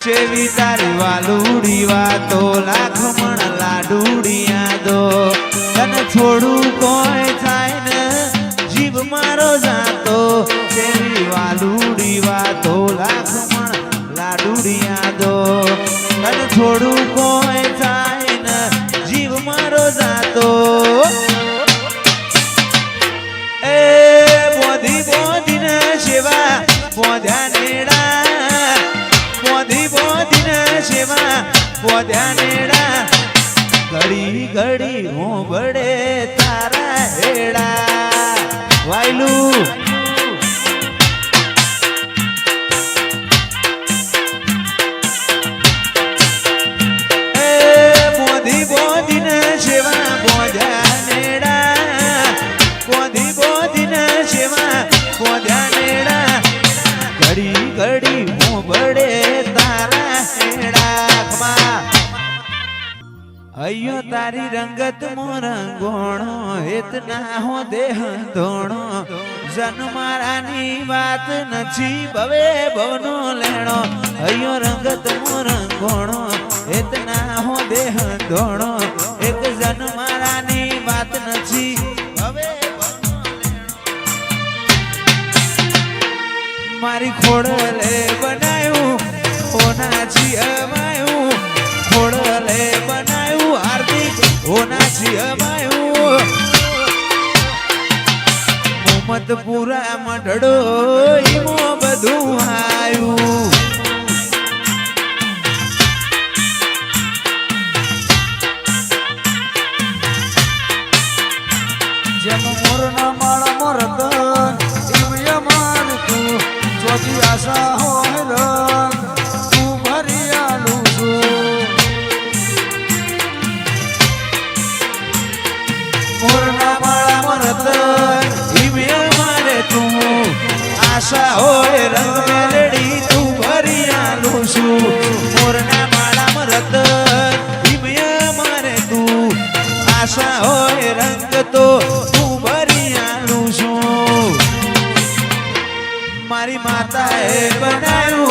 Chevy तारी वालूड़ी वातो लाख मण लाडूड़िया दो तन छोड़ू कोई थाय न जीव मारो जातो चेवी वालूड़ी वातो लाख मण लाडूड़िया दो तन छोड़ू कोई थाय न जीव मारो जातो ए बोधी बोधी न शिवा बोध्या नेड़ा सेवा पोध्या नेड़ा घड़ी घड़ी हूँ बड़े तारा हेड़ा वायलू बोधी बोधी न सेवा पोध्या नेड़ा बोधी बोधी न सेवा पोध्या नेड़ा घड़ी घड़ी हूँ बड़े तारा अयो तारी रंगत मोरंगोणो इतना हो देह धोणो जन मारानी बात नछी भवे भवनो लेणो अयो रंगत मोरंगोणो इतना हो देह धोणो एक जन मारानी बात नछी भवे भवनो लेणो मारी खोड़ले बनायो होनाची अमायो खोड़ले बनायो हार्दिक होनाची अमायो मोहम्मद पूरा मडड़ो इमो बधु आयु जम मोरना माला मोरतन इव यमान तू ज्योति आशा हो रंग तू भरिया लूसू मोरना माला मोरतन इव यमारे तू आशा होए रंग मेलड़ी तू भरिया लूसू मोरना माला मोरतन इव यमारे तू आशा होए रंग तो तू भरिया लूसू मारी माताए बनायू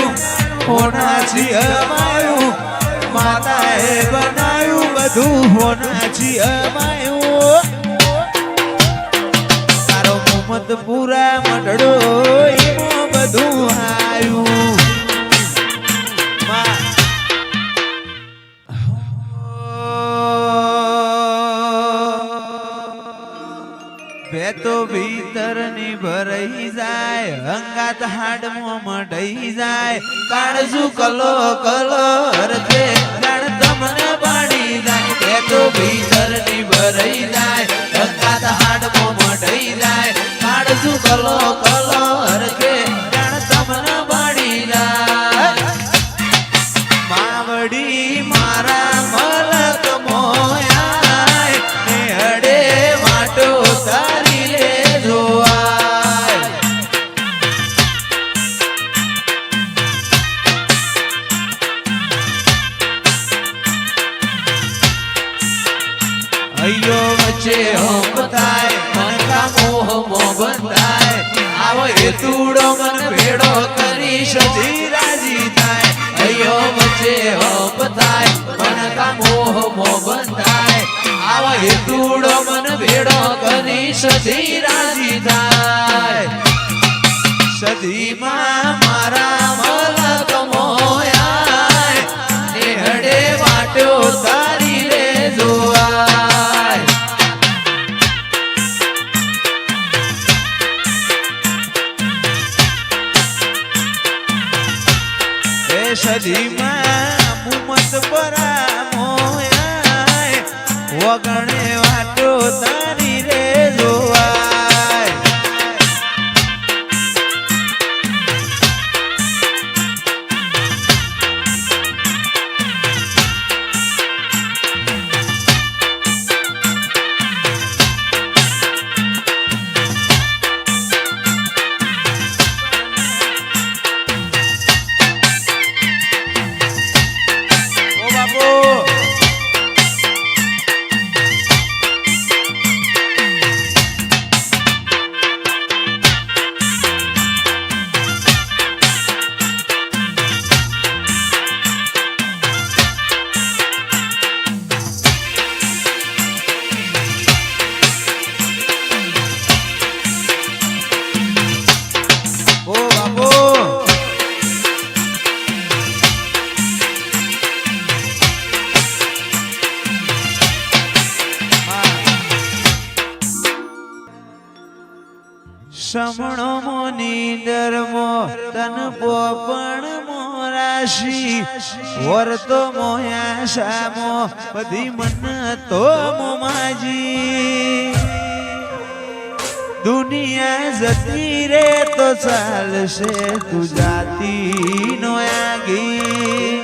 होनाची अमायू माताए बनायू बधु होनाची अमायू तारो मोहम्मद पूरा मडड़ो इमो बधु आयू तो भीतर नी भरई जाए अंगात हाड मो मडई जाए काळजू कलो कलो हरते जाण तमने बाड़ी जाए तो भीतर नी भरई जाए अंगात हाड मो मडई जाए काळजू कलो कलो हरते जाण तमने बाड़ी जाए मावड़ी मारा मलक मोया ने हडे वाटो तारी अयो बच्चे हो बताए मन का मोह मोह बंधाए आवो हेतुड़ो मन भेड़ो करी सदी राजी थाए अयो बच्चे हो बताए मन का मोह मोह बंधाए आवो हेतुड़ो मन भेड़ो करी सदी राजी थाए सदी मां मारा मलक मोया नेहड़े वाट्यो तारी रे जोआ सदी मुमत परा मोया वगणे वाटो तारी रे जोवाय સમણો મોની ડરમો તન પોપણ મોરાશી વર્તો મોયા શામો બધી મન તો મોમાજી દુનિયા જતી રે તો ચાલશે તું જાતી નો આગી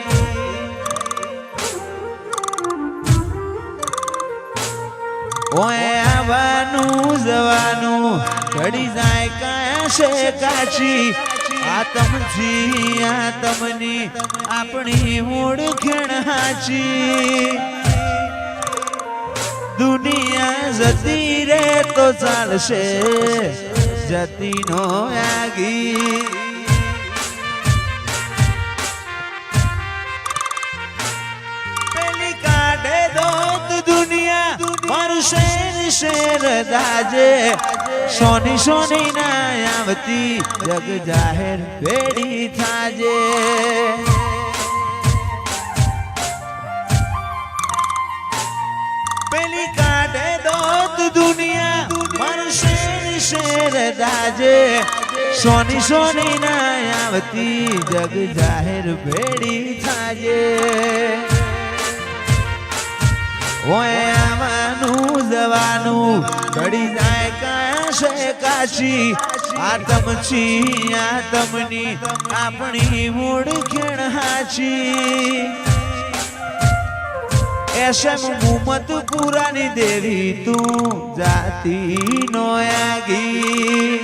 ઓય આવવાનું જવાનું ઘડી જાય કાયા છે કાચી આતમની આપણી ઓળખણ હાચી દુનિયા જતી રે તો ચાલશે જતી નો આગી પેલી કાઢે દોત દુનિયા મારું શેર દાજે સોની સોની ના આવતી જગ જાહેર ભેડી થાજે પેલી કાઢે દોત દુનિયા મારું શેર દાજે સોની સોની ના આવતી જગ જાહેર ભેડી થાજે ઓય આવવાનું જવાનું ઘડી જાય કાશે કાશી આતમની આપણી ઓળખણ હાચી એસમ મુમત પુરાની દેવી તું જાતી નો આગી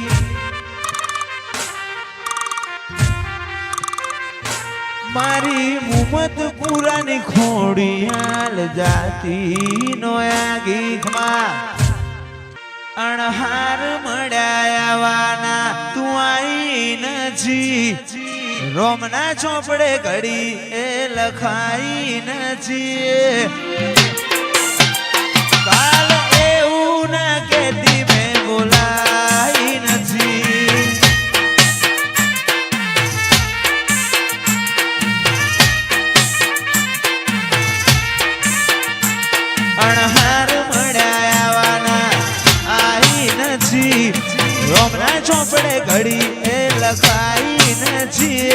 મારી મુમત પુરાની ખોડિયાલ જાતી નો આગી અણહાર મળ્યાવાના તું આઈ નથી રોમના ચોપડે ઘડી એ લખાઈ નથી કાલ એવું ના કેતી મેં બોલાઈ નથી અણહાર મળ્યાવાના આઈ નથી રોમના ચોપડે ઘડી એ લખાઈ નથી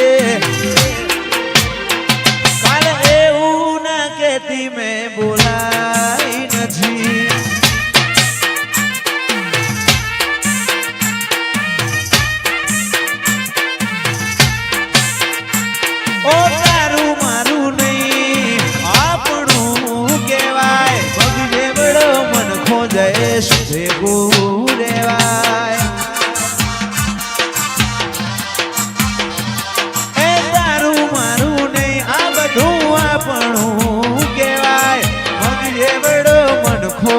કાલ એવું ના કેતી મેં બોલાઈ નથી ઓ તારું મારું નહીં આપણું કહેવાય ભગજે બળો મન ખોજેશ ભેગું રેવાય એ તારું મારું નહીં આ બધું આપણું કહેવાય ભગજે બળો મન ખો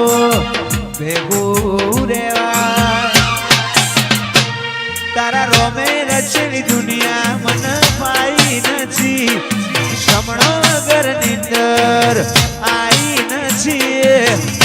ભેગું રેવાય તારા રોમે રચેલી દુનિયા મન પાઈ નથી સમણો વગર નીંદર આઈ નથી